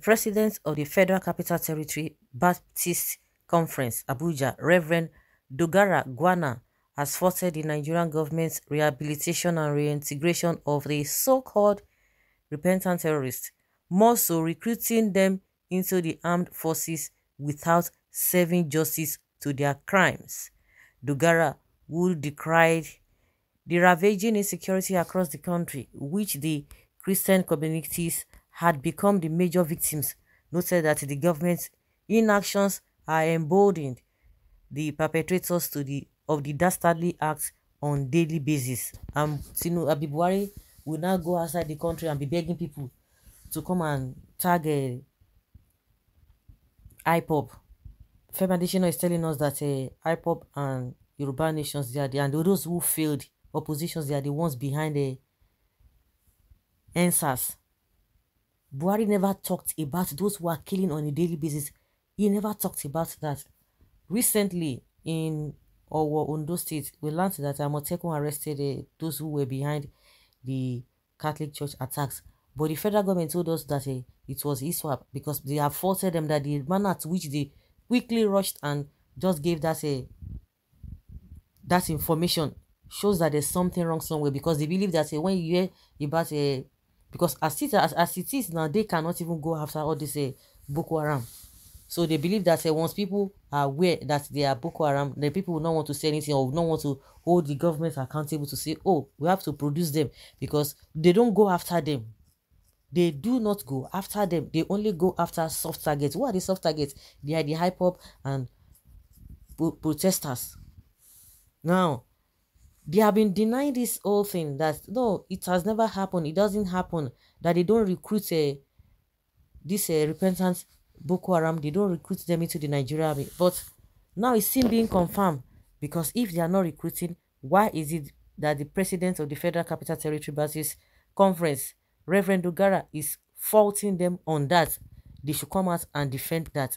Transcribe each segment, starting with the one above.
President of the Federal Capital Territory Baptist Conference, Abuja, Reverend Dogara Gwana, has faulted the Nigerian government's rehabilitation and reintegration of the so-called repentant terrorists, more so recruiting them into the armed forces without serving justice to their crimes. Dogara, who decried the ravaging insecurity across the country, which the Christian communities had become the major victims, noted that the government's inactions are emboldened the perpetrators of the dastardly acts on daily basis. Abibuari will now go outside the country and be begging people to come and tag IPOB. Fema Adesina is telling us that IPOB and Yoruba nations, they are and those who failed oppositions, they are the ones behind the answers. Buhari never talked about those who are killing on a daily basis. He never talked about that. Recently, in Ondo State, we learned that Amotekun arrested those who were behind the Catholic Church attacks. But the federal government told us that it was ISWAP because they have faulted them that the manner at which they quickly rushed and just gave that information shows that there's something wrong somewhere, because they believe that when you hear about because as it is now, they cannot even go after all this Boko Haram. So they believe that once people are aware that they are Boko Haram, the people will not want to say anything or will not want to hold the government accountable to say, oh, we have to produce them, because they don't go after them. They do not go after them. They only go after soft targets. What are the soft targets? They are the hype-up and protesters. Now, they have been denying this whole thing, that no, it has never happened. It doesn't happen. That they don't recruit this repentant Boko Haram. They don't recruit them into the Nigerian army. But now it's still being confirmed, because if they are not recruiting, why is it that the president of the Federal Capital Territory Baptist Conference, Reverend Dogara, is faulting them on that? They should come out and defend that.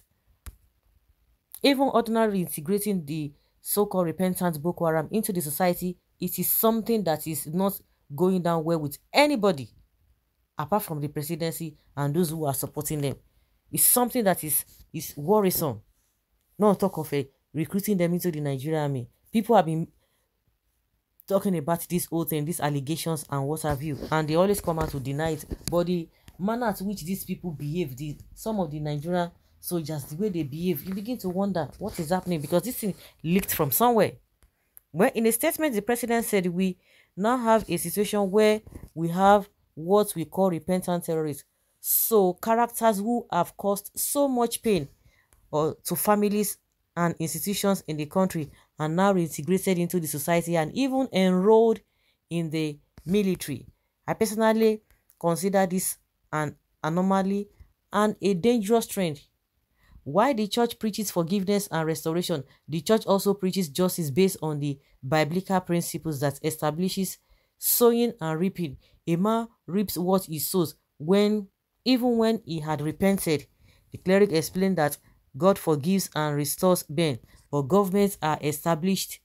Even ordinarily integrating the so-called repentant Boko Haram into the society, it is something that is not going down well with anybody apart from the presidency and those who are supporting them. It's something that is worrisome. Not talk of recruiting them into the Nigerian army. People have been talking about this whole thing, these allegations and what have you, and they always come out to deny it. But the manner at which these people behave, some of the Nigerian soldiers, the way they behave, you begin to wonder what is happening, because this thing leaked from somewhere. Well, in a statement, the president said, we now have a situation where we have what we call repentant terrorists. So characters who have caused so much pain to families and institutions in the country are now reintegrated into the society and even enrolled in the military. I personally consider this an anomaly and a dangerous trend. While the church preaches forgiveness and restoration, the church also preaches justice based on the biblical principles that establishes sowing and reaping. A man reaps what he sows even when he had repented. The cleric explained that God forgives and restores men, but governments are established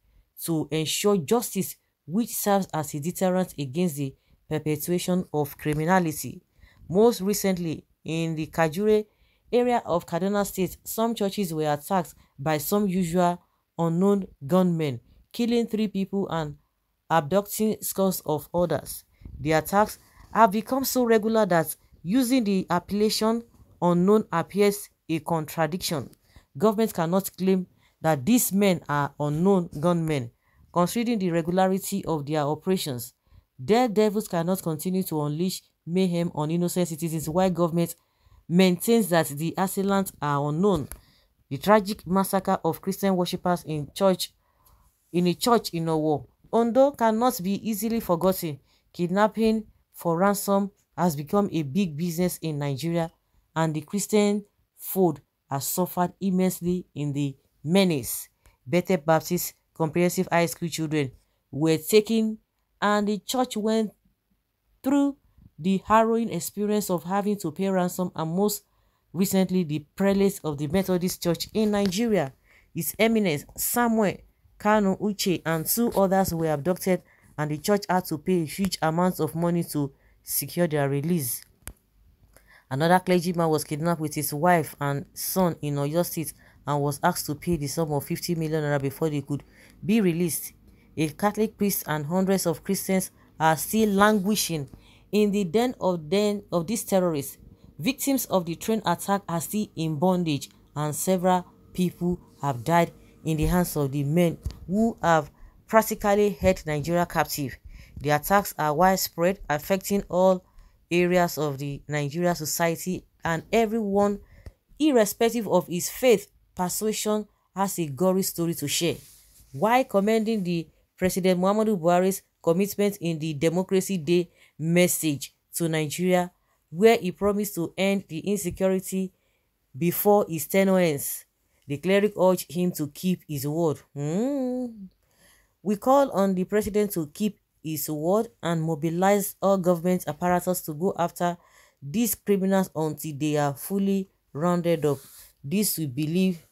to ensure justice, which serves as a deterrent against the perpetuation of criminality. Most recently, in the Kajure area of Kaduna State, some churches were attacked by some usual unknown gunmen, killing 3 people and abducting scores of others. The attacks have become so regular that using the appellation unknown appears a contradiction. Government cannot claim that these men are unknown gunmen, considering the regularity of their operations. Daredevils cannot continue to unleash mayhem on innocent citizens while government maintains that the assailants are unknown. The tragic massacre of Christian worshippers in a church in Owo, Ondo, cannot be easily forgotten. Kidnapping for ransom has become a big business in Nigeria, and the Christian fold has suffered immensely in the menace. Bethel Baptist Comprehensive High School children were taken, and the church went through the harrowing experience of having to pay ransom, and most recently the prelate of the Methodist Church in Nigeria, His Eminence Samuel Kanu Uche, and 2 others were abducted, and the church had to pay huge amounts of money to secure their release. Another clergyman was kidnapped with his wife and son in Oyo State and was asked to pay the sum of 50 million naira before they could be released. A Catholic priest and hundreds of Christians are still languishing in the den of these terrorists. Victims of the train attack are still in bondage, and several people have died in the hands of the men who have practically held Nigeria captive. The attacks are widespread, affecting all areas of the Nigeria society, and everyone, irrespective of his faith, persuasion, has a gory story to share. While commending the President Muhammadu Buhari's commitment in the Democracy Day message to Nigeria, where he promised to end the insecurity before his tenure ends, the cleric urged him to keep his word. We call on the president to keep his word and mobilize all government apparatus to go after these criminals until they are fully rounded up. This, we believe,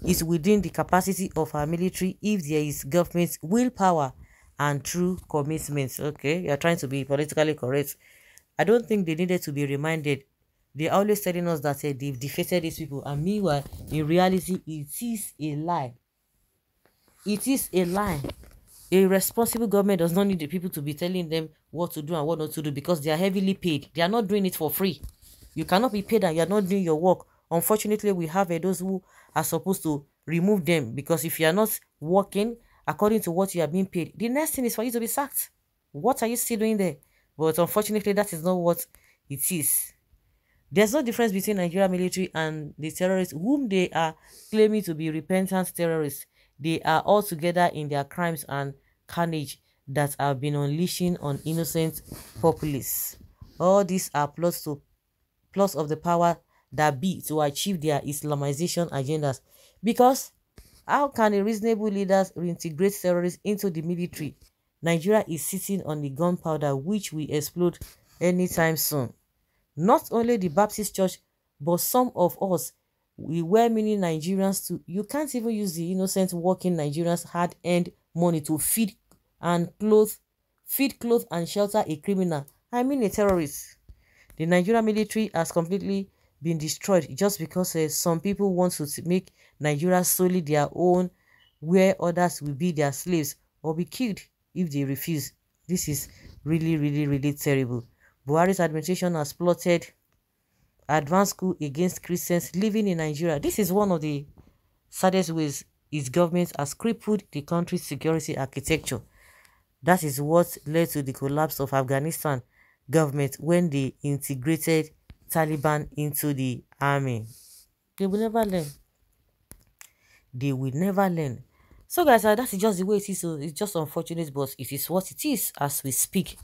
is within the capacity of our military if there is government willpower and true commitment. Okay, you are trying to be politically correct. I don't think they needed to be reminded. They're always telling us that they've defeated these people, and meanwhile, in reality, it is a lie. It is a lie. A responsible government does not need the people to be telling them what to do and what not to do, because they are heavily paid. They are not doing it for free. You cannot be paid and you are not doing your work. Unfortunately, we have those who are supposed to remove them, because if you are not working according to what you are being paid, the next thing is for you to be sacked. What are you still doing there? But unfortunately, that is not what it is. There's no difference between Nigeria military and the terrorists whom they are claiming to be repentant terrorists. They are all together in their crimes and carnage that have been unleashing on innocent populace. All these are plots of the power that be to achieve their Islamization agendas. Because how can a reasonable leaders reintegrate terrorists into the military? Nigeria is sitting on the gunpowder which will explode anytime soon. Not only the Baptist Church, but some of us, we were many Nigerians too. You can't even use the innocent working Nigerians' hard-earned money to feed, clothe and shelter a criminal. I mean a terrorist. The Nigerian military has completely been destroyed just because some people want to make Nigeria solely their own, where others will be their slaves or be killed if they refuse. This is really, really, really terrible. Buhari's administration has plotted advanced coup against Christians living in Nigeria. This is one of the saddest ways his government has crippled the country's security architecture. That is what led to the collapse of Afghanistan government when they integrated Taliban into the army. They will never learn. They will never learn. So guys, that is just the way it is. So it's just unfortunate, but it is what it is as we speak.